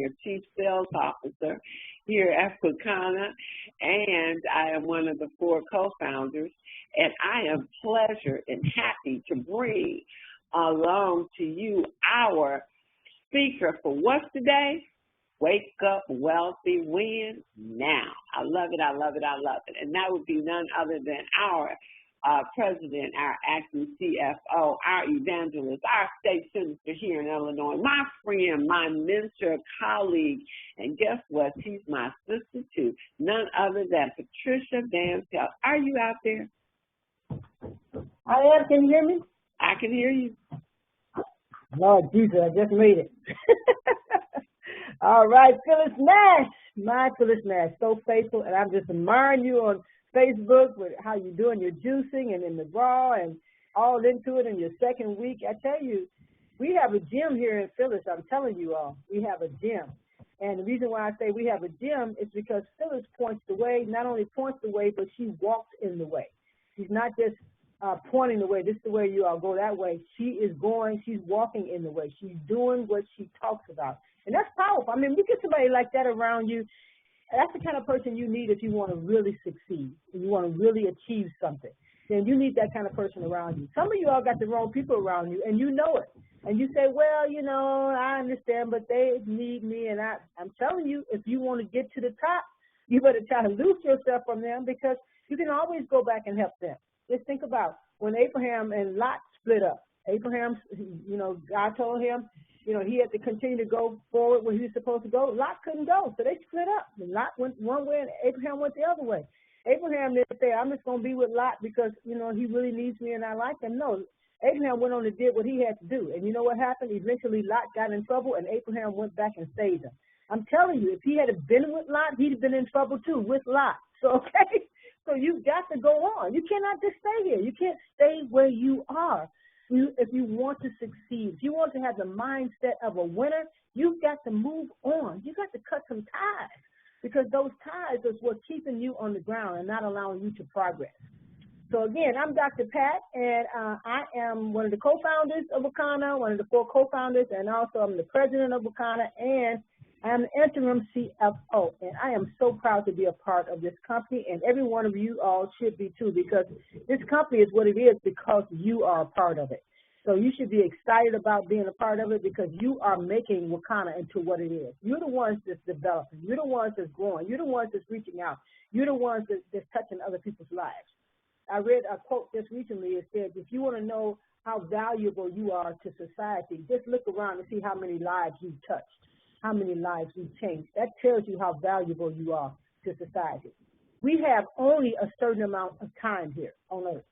your Chief Sales Officer here at Wakana, and I am one of the 4 co-founders, and I am pleasured and happy to bring along to you our speaker for what's today? Wake Up Wealthy, Win Now. I love it, I love it, I love it. And that would be none other than our president, our acting CFO, our evangelist, our state senator here in Illinois, my friend, my mentor, colleague, and guess what? She's my sister too, none other than Patricia Van Pelt. Are you out there? I am. Can you hear me? I can hear you. Lord Jesus, I just made it. All right, Phyllis Nash, my Phyllis Nash, so faithful, and I'm just admiring you on Facebook with how you're doing your juicing and in the raw and all into it in your second week. I tell you, we have a gym here in Phyllis. I'm telling you all, we have a gym. And the reason why I say we have a gym is because Phyllis points the way, not only points the way, but she walks in the way. She's not just pointing the way, this is the way you all go that way. She is going, she's walking in the way. She's doing what she talks about. And that's powerful. I mean, you get somebody like that around you, that's the kind of person you need if you want to really succeed, if you want to really achieve something. Then you need that kind of person around you. Some of you all got the wrong people around you, and you know it. And you say, well, you know, I understand, but they need me. And I'm telling you, if you want to get to the top, you better try to loose yourself from them, because you can always go back and help them. Just think about when Abraham and Lot split up. Abraham, you know, God told him, you know, he had to continue to go forward where he was supposed to go. Lot couldn't go, so they split up. And Lot went one way and Abraham went the other way. Abraham didn't say, I'm just going to be with Lot because, you know, he really needs me and I like him. No, Abraham went on and did what he had to do. And you know what happened? Eventually Lot got in trouble and Abraham went back and saved him. I'm telling you, if he had been with Lot, he'd have been in trouble too with Lot. So, okay? So you've got to go on. You cannot just stay here. You can't stay where you are. If you want to succeed, if you want to have the mindset of a winner, you've got to move on. You've got to cut some ties, because those ties is what's keeping you on the ground and not allowing you to progress. So again, I'm Dr. Pat, and I am one of the co-founders of Wakana, one of the 4 co-founders, and also I'm the president of Wakana, and I'm the interim CFO, and I am so proud to be a part of this company, and every one of you all should be too, because this company is what it is because you are a part of it. So you should be excited about being a part of it, because you are making Wakana into what it is. You're the ones that's developing. You're the ones that's growing. You're the ones that's reaching out. You're the ones that's touching other people's lives. I read a quote just recently. It said, if you want to know how valuable you are to society, just look around and see how many lives you've touched, how many lives you've changed. That tells you how valuable you are to society. We have only a certain amount of time here on earth.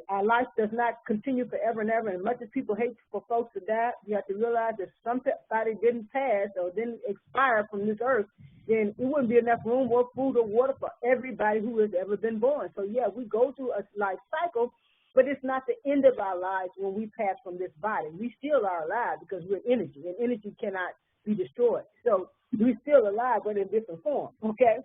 Our life does not continue forever and ever. And much as people hate for folks to die, you have to realize that somebody didn't pass or didn't expire from this earth, then it wouldn't be enough room or food or water for everybody who has ever been born. So, yeah, we go through a life cycle, but it's not the end of our lives when we pass from this body. We still are alive because we're energy, and energy cannot be destroyed. So we're still alive, but in different form, okay?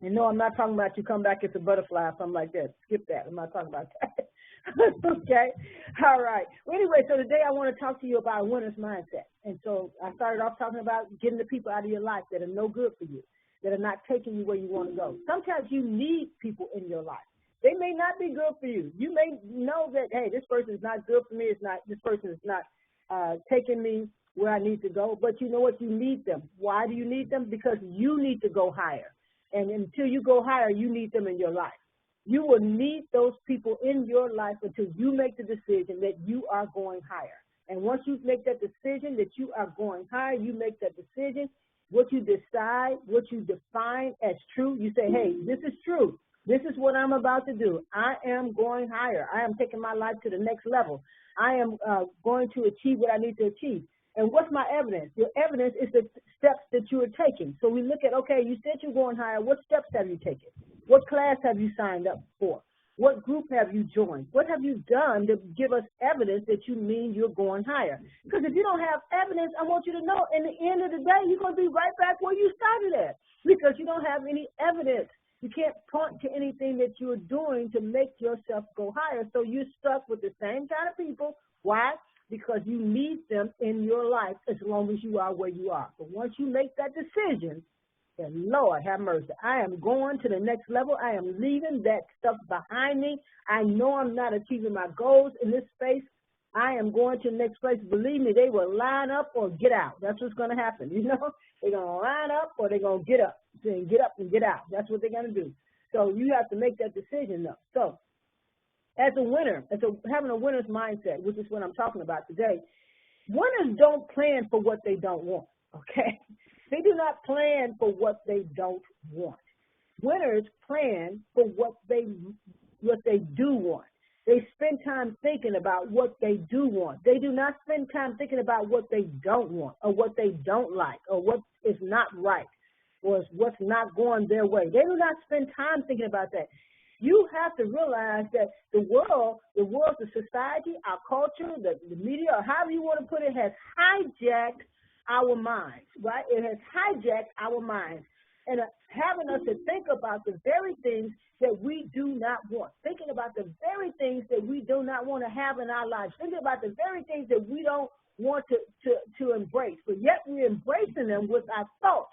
And no, I'm not talking about you come back as a butterfly or something like that. Skip that. I'm not talking about that. Okay? All right. Well, anyway, so today I want to talk to you about a winner's mindset. And so I started off talking about getting the people out of your life that are no good for you, that are not taking you where you want to go. Sometimes you need people in your life. They may not be good for you. You may know that, hey, this person is not good for me. This person is not taking me where I need to go. But you know what? You need them. Why do you need them? Because you need to go higher. And until you go higher, you need them in your life. You will need those people in your life until you make the decision that you are going higher. And once you make that decision that you are going higher, you make that decision, what you decide, what you define as true, you say, hey, this is true. This is what I'm about to do. I am going higher. I am taking my life to the next level. I am going to achieve what I need to achieve. And what's my evidence? Your evidence is the steps that you are taking. So we look at, okay, you said you're going higher. What steps have you taken? What class have you signed up for? What group have you joined? What have you done to give us evidence that you mean you're going higher? Because if you don't have evidence, I want you to know, in the end of the day, you're going to be right back where you started at, because you don't have any evidence. You can't point to anything that you're doing to make yourself go higher. So you're stuck with the same kind of people. Why? because you need them in your life as long as you are where you are. But once you make that decision, then Lord have mercy, I am going to the next level. I am leaving that stuff behind me. I know I'm not achieving my goals in this space. I am going to the next place. Believe me, they will line up or get out. That's what's going to happen. You know, they're going to line up or they're going to get up. Then get up and get out. That's what they're going to do. So you have to make that decision, though. So as a winner, having a winner's mindset, which is what I'm talking about today, winners don't plan for what they don't want, okay? They do not plan for what they don't want. Winners plan for what they do want. They spend time thinking about what they do want. They do not spend time thinking about what they don't want or what they don't like or what is not right or what's not going their way. They do not spend time thinking about that. You have to realize that the world, the society, our culture, the media, or however you want to put it, has hijacked our minds, right? It has hijacked our minds and having us to think about the very things that we do not want, thinking about the very things that we do not want to have in our lives, thinking about the very things that we don't want to embrace, but yet we're embracing them with our thoughts.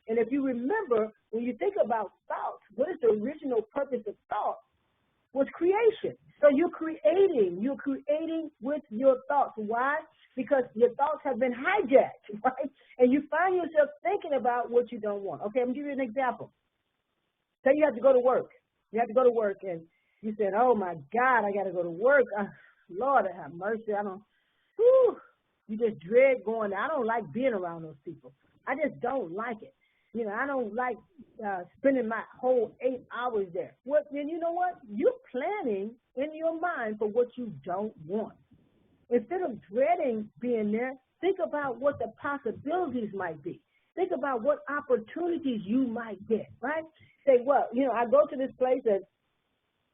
And if you remember, when you think about thoughts, what is the original purpose of thought? Was creation. So you're creating with your thoughts. Why? Because your thoughts have been hijacked, right? And you find yourself thinking about what you don't want. Okay, I'm going to give you an example. Say you have to go to work. You have to go to work, and you said, oh, my God, I got to go to work. Lord, have mercy. You just dread going there. I don't like being around those people. I just don't like it. You know, I don't like spending my whole 8 hours there. Then you know what? You're planning in your mind for what you don't want. Instead of dreading being there, think about what the possibilities might be. Think about what opportunities you might get, right? Say, well, you know, I go to this place and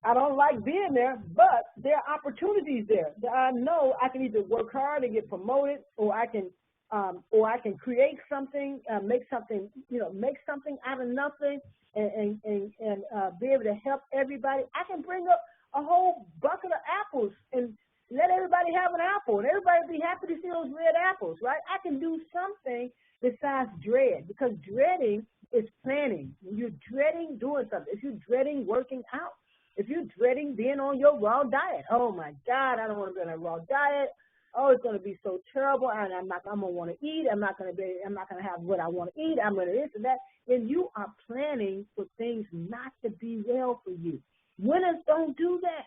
I don't like being there, but there are opportunities there. I know I can either work hard and get promoted, or I can create something, make something out of nothing, and be able to help everybody. I can bring up a whole bucket of apples and let everybody have an apple, and everybody be happy to see those red apples, right? I can do something besides dread, because dreading is planning. When you're dreading doing something, if you're dreading working out, if you're dreading being on your raw diet, oh my God, I don't want to be on a raw diet. Oh, it's going to be so terrible, and I'm going to want to eat. I'm not going to have what I want to eat. I'm going to this and that. Then you are planning for things not to be well for you. Winners don't do that.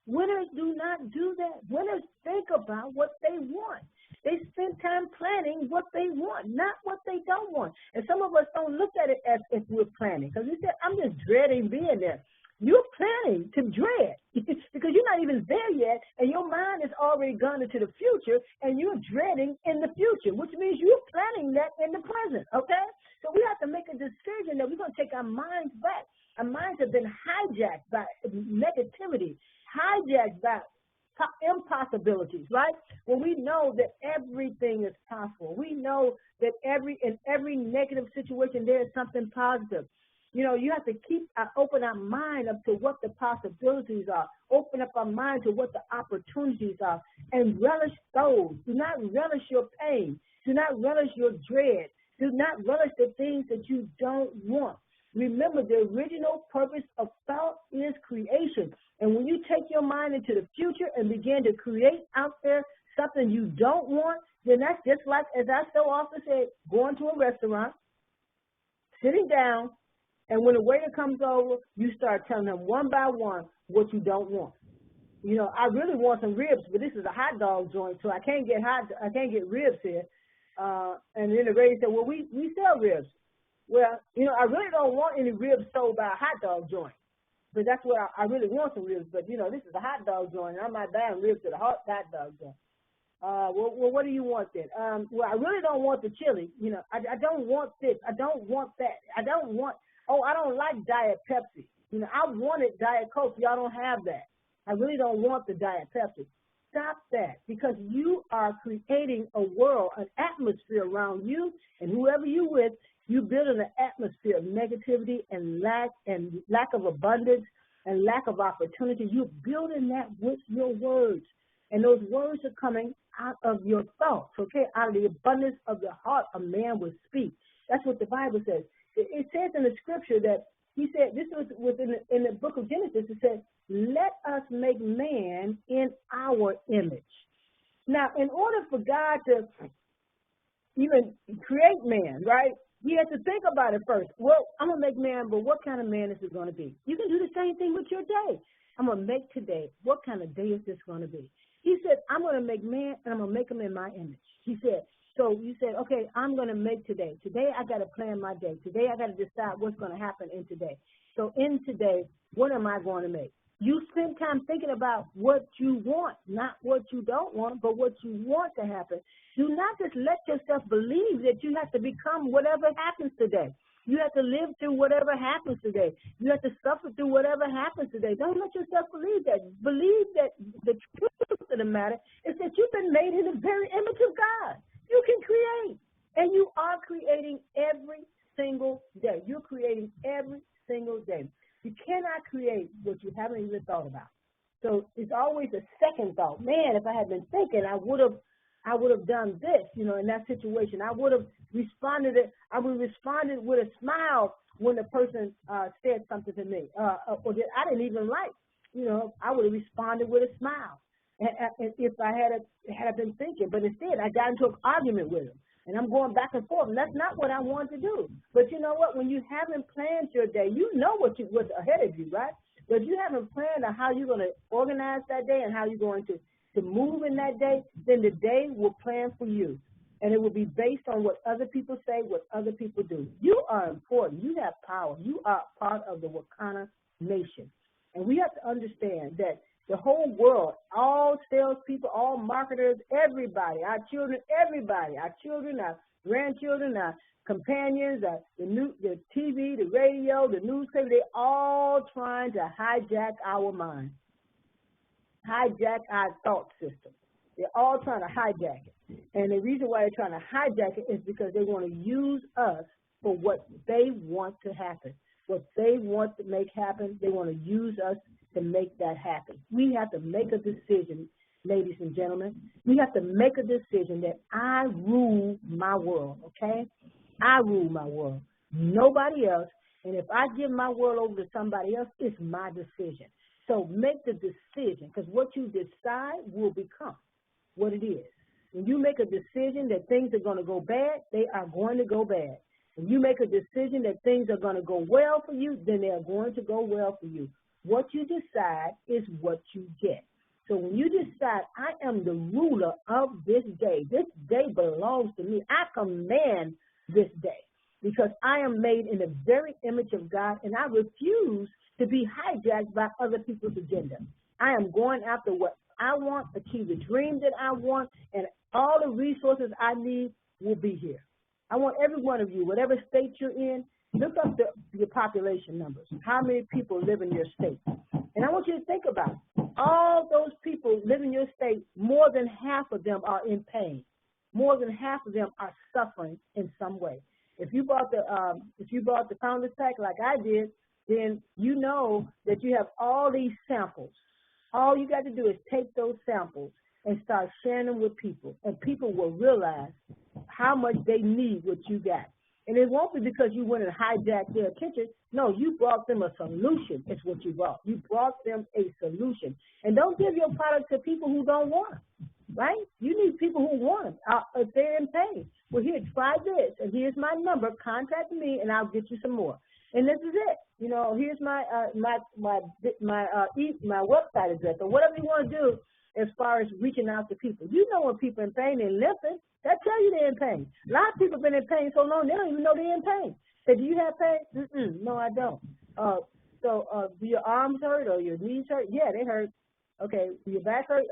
Winners do not do that. Winners think about what they want. They spend time planning what they want, not what they don't want. And some of us don't look at it as if we're planning, because we say, I'm just dreading being there. You're planning to dread because you're not even there yet, and your mind is already gone into the future, and you're dreading in the future, which means you're planning that in the present, okay? So we have to make a decision that we're going to take our minds back. Our minds have been hijacked by negativity, hijacked by impossibilities, right? Well, we know that everything is possible. We know that in every negative situation there is something positive. You know, you have to open our mind up to what the possibilities are. Open up our mind to what the opportunities are, and relish those. Do not relish your pain. Do not relish your dread. Do not relish the things that you don't want. Remember, the original purpose of thought is creation. And when you take your mind into the future and begin to create out there something you don't want, then that's just like, as I so often say, going to a restaurant, sitting down, and when the waiter comes over, you start telling them one by one what you don't want. You know, I really want some ribs, but this is a hot dog joint, so I can't get ribs here. And then the waiter said, well, we sell ribs. Well, you know, I really don't want any ribs sold by a hot dog joint, but that's what I really want some ribs. But, you know, this is a hot dog joint, and I'm not buying ribs at a hot dog joint. Well, what do you want then? Well, I really don't want the chili. You know, I don't want this. I don't want that. I don't like Diet Pepsi. You know, I wanted Diet Coke. Y'all don't have that. I really don't want the Diet Pepsi. Stop that, because you are creating a world, an atmosphere around you and whoever you with. You build an atmosphere of negativity and lack of abundance and lack of opportunity. You're building that with your words. And those words are coming out of your thoughts, okay? Out of the abundance of the heart, a man will speak. That's what the Bible says. It says in the scripture that he said, this was in the book of Genesis, it said, let us make man in our image. Now, in order for God to even create man, right, he has to think about it first. Well, I'm going to make man, but what kind of man is it going to be? You can do the same thing with your day. I'm going to make today. What kind of day is this going to be? He said, I'm going to make man, and I'm going to make him in my image. He said, so you said, okay, I'm going to make today. Today I got to plan my day. Today I got to decide what's going to happen in today. So in today, what am I going to make? You spend time thinking about what you want, not what you don't want, but what you want to happen. Do not just let yourself believe that you have to become whatever happens today. You have to live through whatever happens today. You have to suffer through whatever happens today. Don't let yourself believe that. Believe that the truth of the matter is that you've been made in the very image of God. You can create, and you are creating every single day. You're creating every single day. You cannot create what you haven't even thought about. So it's always a second thought. Man, if I had been thinking, I would have done this, in that situation. I would have responded with a smile when the person said something to me, or that I didn't even like. I would have responded with a smile. And if I had been thinking, but instead I got into an argument with him, and I'm going back and forth, and that's not what I want to do. But you know what? When you haven't planned your day, you know what's ahead of you, right? But if you haven't planned on how you're going to organize that day and how you're going to move in that day, then the day will plan for you. And it will be based on what other people say, what other people do. You are important. You have power. You are part of the Wakana nation. And we have to understand that the whole world, all salespeople, all marketers, everybody, our children, everybody, our children, our grandchildren, our companions, the TV, the radio, the newspaper, they're all trying to hijack our mind, hijack our thought system. They're all trying to hijack it. And the reason why they're trying to hijack it is because they want to use us for what they want to happen. What they want to make happen, they want to use us to make that happen. We have to make a decision, ladies and gentlemen. We have to make a decision that I rule my world, okay? I rule my world, nobody else. And if I give my world over to somebody else, it's my decision. So make the decision, because what you decide will become what it is. When you make a decision that things are going to go bad, they are going to go bad. When you make a decision that things are going to go well for you, then they are going to go well for you. What you decide is what you get. So when you decide, I am the ruler of this day belongs to me. I command this day because I am made in the very image of God, and I refuse to be hijacked by other people's agenda. I am going after what I want, achieve the dream that I want, and all the resources I need will be here. I want every one of you, whatever state you're in, look up your population numbers, how many people live in your state. And I want you to think about it. All those people live in your state, more than half of them are in pain. More than half of them are suffering in some way. If you bought the Founders Pack like I did, then you know that you have all these samples. All you got to do is take those samples and start sharing them with people, and people will realize how much they need what you got. And it won't be because you went and hijacked their attention. No, you brought them a solution. It's what you brought. You brought them a solution. And don't give your product to people who don't want them, right? You need people who want them if they're in pain. Well, here, try this, and here's my number. Contact me, and I'll get you some more. And this is it. Here's my website address, or whatever you want to do as far as reaching out to people. You know when people are in pain, they're limping. That tell you they're in pain. A lot of people have been in pain so long, they don't even know they're in pain. Say, do you have pain? No, I don't. Do your arms hurt or your knees hurt? Yeah, they hurt. Okay, do your back hurt?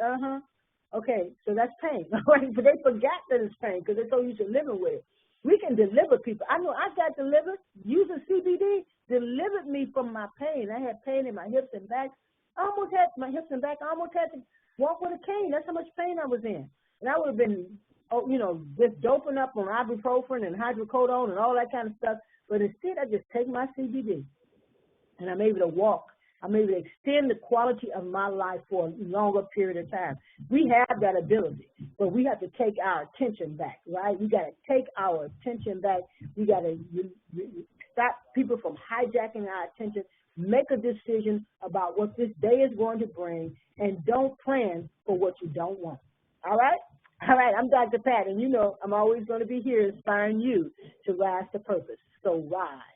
Okay, so that's pain. Right? But they forgot that it's pain because they're so used to living with it. We can deliver people. I know I got delivered using CBD, delivered me from my pain. I had pain in my hips and back. I almost had to walk with a cane. That's how much pain I was in. And I would have been, just doping up on ibuprofen and hydrocodone and all that kind of stuff. But instead, I just take my CBD, and I'm able to walk. I'm able to extend the quality of my life for a longer period of time. We have that ability, but we have to take our attention back, right? We got to take our attention back. We got to stop people from hijacking our attention. Make a decision about what this day is going to bring, and don't plan for what you don't want. All right? All right, I'm Dr. Pat, and you know I'm always going to be here inspiring you to rise to purpose. So rise.